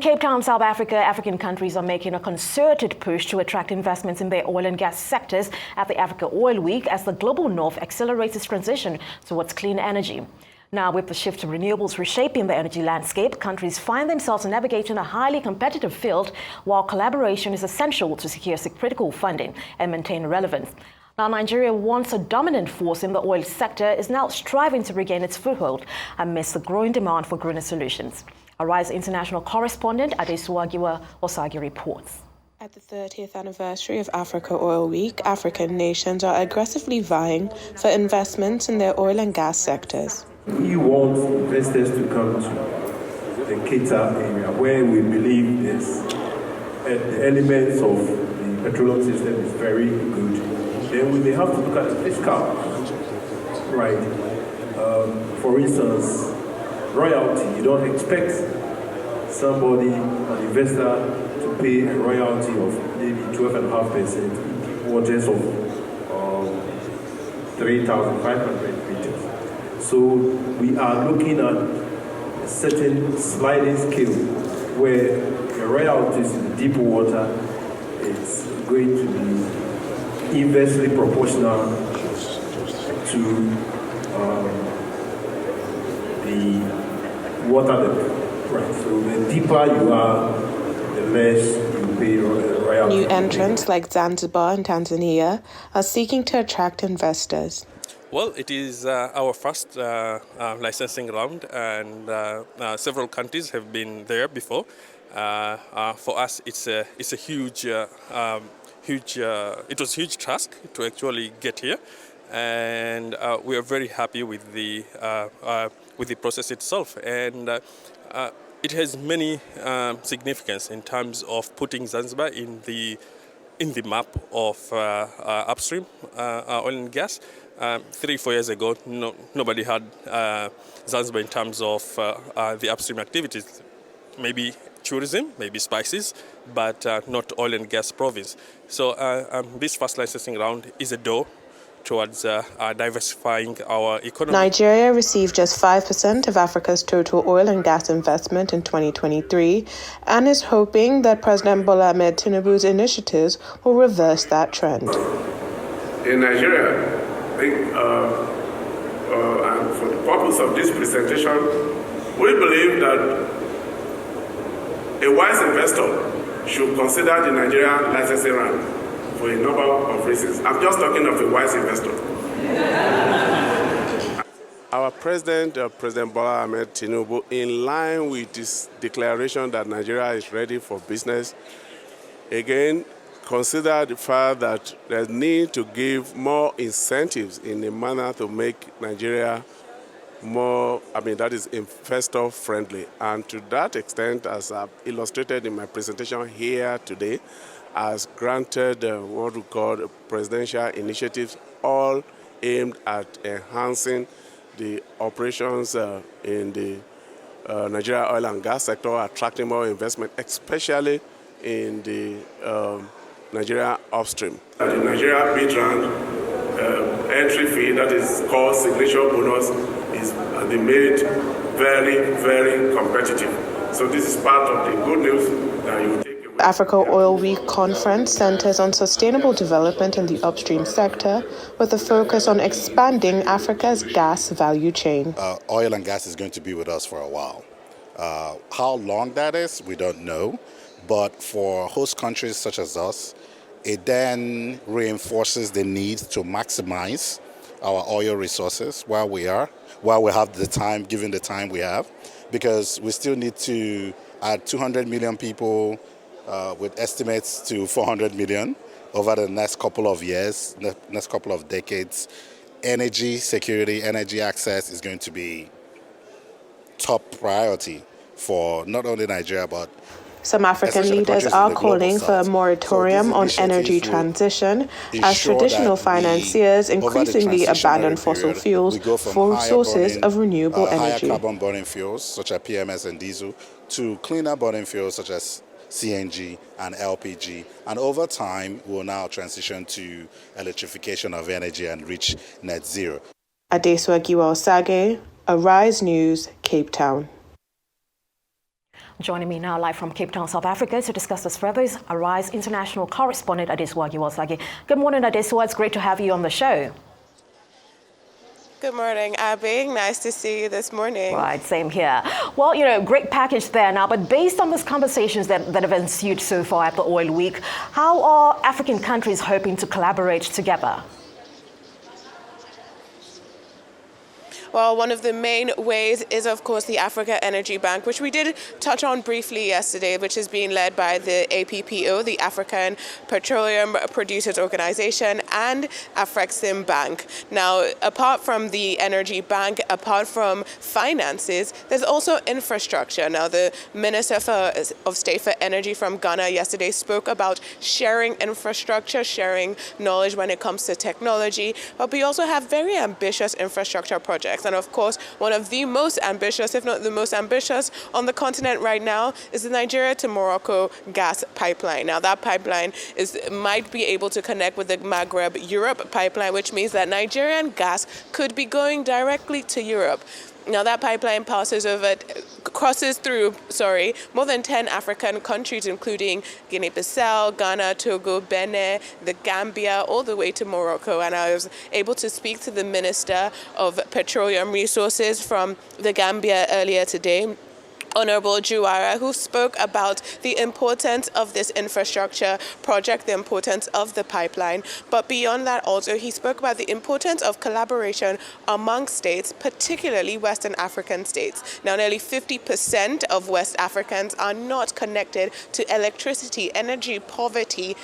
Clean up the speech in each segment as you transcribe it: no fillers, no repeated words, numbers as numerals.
Cape Town, South Africa, African countries are making a concerted push to attract investments in their oil and gas sectors at the Africa Oil Week as the global north accelerates its transition towards clean energy. Now, with the shift to renewables reshaping the energy landscape, countries find themselves navigating a highly competitive field, while collaboration is essential to secure critical funding and maintain relevance. Now, Nigeria, once a dominant force in the oil sector, is now striving to regain its foothold amidst the growing demand for greener solutions. Arise international correspondent Adesuwa Giwa-Osagie reports. At the 30th anniversary of Africa Oil Week, African nations are aggressively vying for investments in their oil and gas sectors. We want investors to come to the Cape Town area where we believe the elements of the petroleum system is very good. Then we may have to look at the fiscal, right? For instance, royalty. You don't expect somebody, an investor, to pay a royalty of maybe 12.5% in waters of 3,500 meters. So we are looking at a certain sliding scale where the royalties in the deep water is going to be inversely proportional to the water depth. Right. So the deeper you are, the less you pay royalty. New entrants like Zanzibar and Tanzania are seeking to attract investors. Well, it is our first licensing round, and several countries have been there before. For us, it's a huge. It was a huge task to actually get here, and we are very happy with the process itself, and it has many significance in terms of putting Zanzibar in the map of upstream oil and gas. 3-4 years ago, nobody had Zanzibar in terms of the upstream activities. Maybe tourism, maybe spices, but not oil and gas province. So this first licensing round is a door towards diversifying our economy. Nigeria received just 5% of Africa's total oil and gas investment in 2023 and is hoping that President Bola Ahmed Tinubu's initiatives will reverse that trend. In Nigeria, I think, and for the purpose of this presentation, we believe that a wise investor should consider the Nigerian licensing round for a number of reasons. I'm just talking of a wise investor. Our president, President Bola Ahmed Tinubu, in line with his declaration that Nigeria is ready for business, again, consider the fact that there's need to give more incentives in a manner to make Nigeria more, that is investor friendly. And to that extent, as I've illustrated in my presentation here today, has granted what we call presidential initiatives, all aimed at enhancing the operations in the Nigeria oil and gas sector, attracting more investment, especially in the Nigeria upstream. The Nigeria bid round entry fee, that is called signature bonus, is made very, very competitive. So this is part of the good news that you take away. The Africa Oil Week conference centers on sustainable development in the upstream sector with a focus on expanding Africa's gas value chain. Oil and gas is going to be with us for a while. How long that is, we don't know. But for host countries such as us, it then reinforces the need to maximize our oil resources while we have the time, given the time we have, because we still need to add 200 million people with estimates to 400 million over the next couple of years, next couple of decades. Energy security, energy access is going to be top priority for not only Nigeria, but some African leaders are calling for a moratorium on energy transition as traditional financiers increasingly abandon fossil fuels for sources of renewable energy. Higher carbon burning fuels such as PMS and diesel to cleaner burning fuels such as CNG and LPG. And over time, we'll now transition to electrification of energy and reach net zero. Adesuwa Giwa-Osagie, Arise News, Cape Town. Joining me now live from Cape Town, South Africa to discuss this further is Arise international correspondent Adesuwa Giwa-Osagie. Good morning, Adesuwa. It's great to have you on the show. Good morning, Abby. Nice to see you this morning. Right, same here. Well, great package there now, but based on these conversations that have ensued so far at the Oil Week, how are African countries hoping to collaborate together? Well, one of the main ways is, of course, the Africa Energy Bank, which we did touch on briefly yesterday, which is being led by the APPO, the African Petroleum Producers Organization, and Afrexim Bank. Now, apart from the Energy Bank, apart from finances, there's also infrastructure. Now, the Minister of State for Energy from Ghana yesterday spoke about sharing infrastructure, sharing knowledge when it comes to technology, but we also have very ambitious infrastructure projects. And of course, one of the most ambitious, if not the most ambitious on the continent right now, is the Nigeria to Morocco gas pipeline. Now, that pipeline might be able to connect with the Maghreb-Europe pipeline, which means that Nigerian gas could be going directly to Europe. Now, that pipeline crosses through more than 10 African countries, including Guinea-Bissau, Ghana, Togo, Benin, the Gambia, all the way to Morocco. And I was able to speak to the Minister of Petroleum Resources from the Gambia earlier today, Honorable Giwa-Osagie, who spoke about the importance of this infrastructure project, the importance of the pipeline. But beyond that also, he spoke about the importance of collaboration among states, particularly Western African states. Now, nearly 50% of West Africans are not connected to electricity. Energy poverty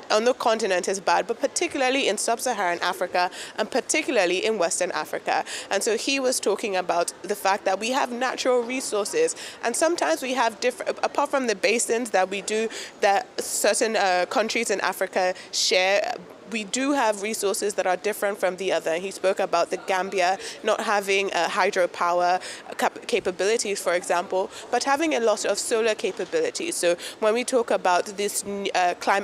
on the continent is bad, but particularly in sub-Saharan Africa and particularly in Western Africa. And so he was talking about the fact that we have natural resources, and sometimes we have different, apart from the basins that certain countries in Africa share, we do have resources that are different from the other. He spoke about the Gambia not having hydropower capabilities, for example, but having a lot of solar capabilities. So when we talk about this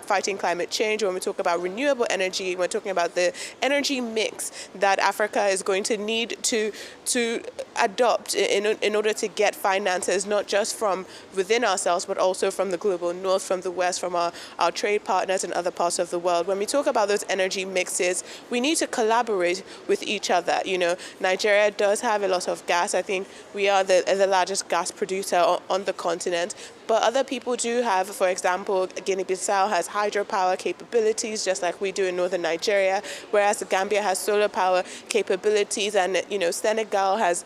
fighting climate change, when we talk about renewable energy, we're talking about the energy mix that Africa is going to need to adopt in order to get finances, not just from within ourselves, but also from the global north, from the west, from our trade partners in other parts of the world. When we talk about those energy mixes, we need to collaborate with each other. Nigeria does have a lot of gas. I think we are the largest gas producer on the continent. But other people do have, for example, Guinea-Bissau has hydropower capabilities, just like we do in northern Nigeria, whereas the Gambia has solar power capabilities, and Senegal has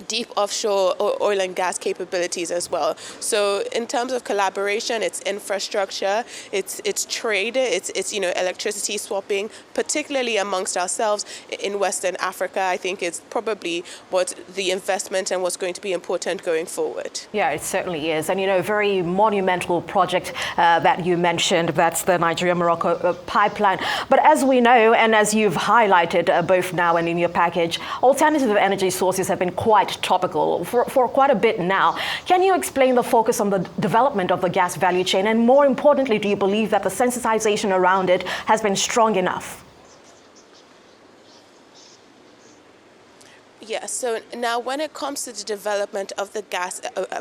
deep offshore oil and gas capabilities as well. So in terms of collaboration, it's infrastructure, it's trade, it's electricity swapping, particularly amongst ourselves in Western Africa. I think it's probably what the investment and what's going to be important going forward. Yeah, it certainly is. And a very monumental project that you mentioned, that's the Nigeria-Morocco pipeline. But as we know, and as you've highlighted both now and in your package, alternative energy sources have been quite topical for quite a bit now. Can you explain the focus on the development of the gas value chain? And more importantly, do you believe that the sensitization around it has been strong enough? Yes, so now when it comes to the development of the gas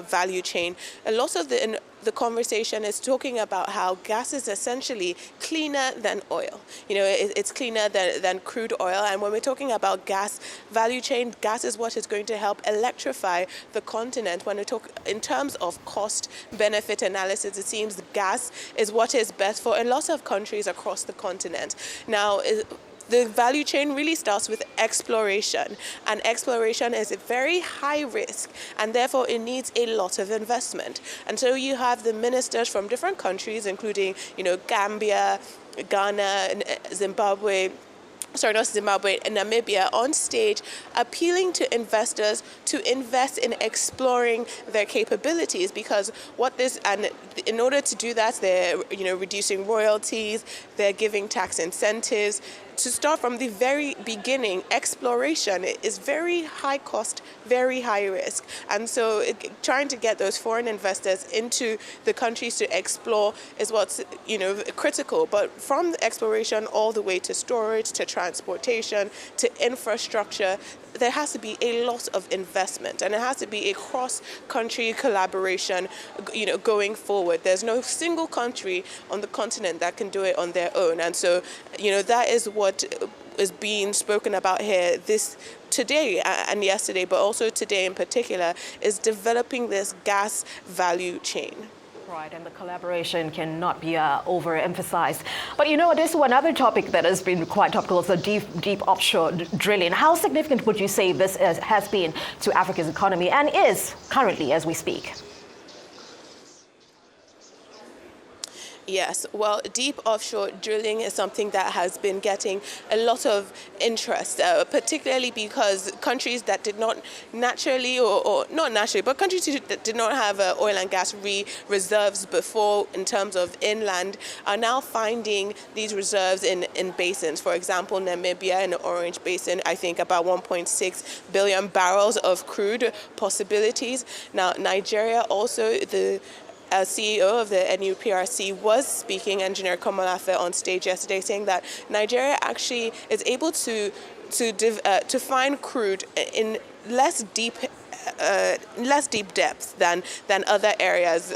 value chain, a lot of the conversation is talking about how gas is essentially cleaner than oil. It's cleaner than crude oil. And when we're talking about gas value chain, gas is what is going to help electrify the continent. When we talk in terms of cost-benefit analysis, it seems gas is what is best for a lot of countries across the continent. Now, the value chain really starts with exploration, and exploration is a very high risk, and therefore it needs a lot of investment. And so you have the ministers from different countries, including, Gambia, Ghana, Zimbabwe, and Namibia on stage appealing to investors to invest in exploring their capabilities, because in order to do that, they're reducing royalties, they're giving tax incentives. To start from the very beginning, exploration is very high cost, very high risk. And so trying to get those foreign investors into the countries to explore is what's critical. But from the exploration all the way to storage, to transportation, to infrastructure, there has to be a lot of investment, and it has to be a cross-country collaboration, going forward. There's no single country on the continent that can do it on their own. And so, that is what is being spoken about here today and yesterday, but also today in particular, is developing this gas value chain. Right, and the collaboration cannot be overemphasized. But this is another topic that has been quite topical, is the deep offshore drilling. How significant would you say this has been to Africa's economy and is currently as we speak? Yes, well, deep offshore drilling is something that has been getting a lot of interest, particularly because countries that did not naturally, or not naturally, but countries that did not have oil and gas reserves before in terms of inland are now finding these reserves in basins. For example, Namibia in the Orange Basin, I think about 1.6 billion barrels of crude possibilities. Now, Nigeria also, the CEO of the NUPRC was speaking, Engineer Komolafe, on stage yesterday, saying that Nigeria actually is able to find crude in less deep depth than other areas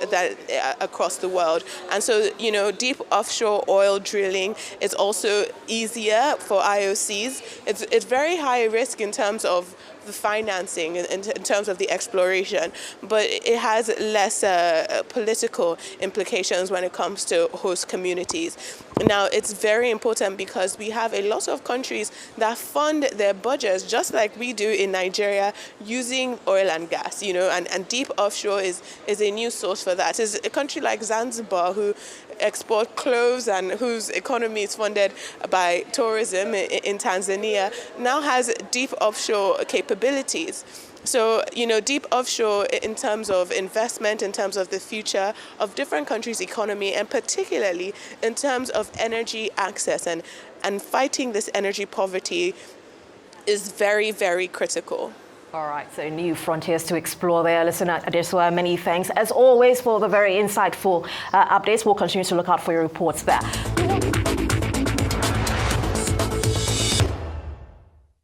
across the world. And so, deep offshore oil drilling is also easier for IOCs. It's very high risk in terms of the financing, in terms of the exploration, but it has less political implications when it comes to host communities. Now, it's very important because we have a lot of countries that fund their budgets, just like we do in Nigeria, using oil and gas, and deep offshore is a new source for that. It's a country like Zanzibar, who export clothes and whose economy is funded by tourism in Tanzania, now has deep offshore capabilities. So, deep offshore in terms of investment, in terms of the future of different countries' economy, and particularly in terms of energy access and fighting this energy poverty is very, very critical. All right, so new frontiers to explore there. Listener Adesuwa, many thanks as always for the very insightful updates. We'll continue to look out for your reports there.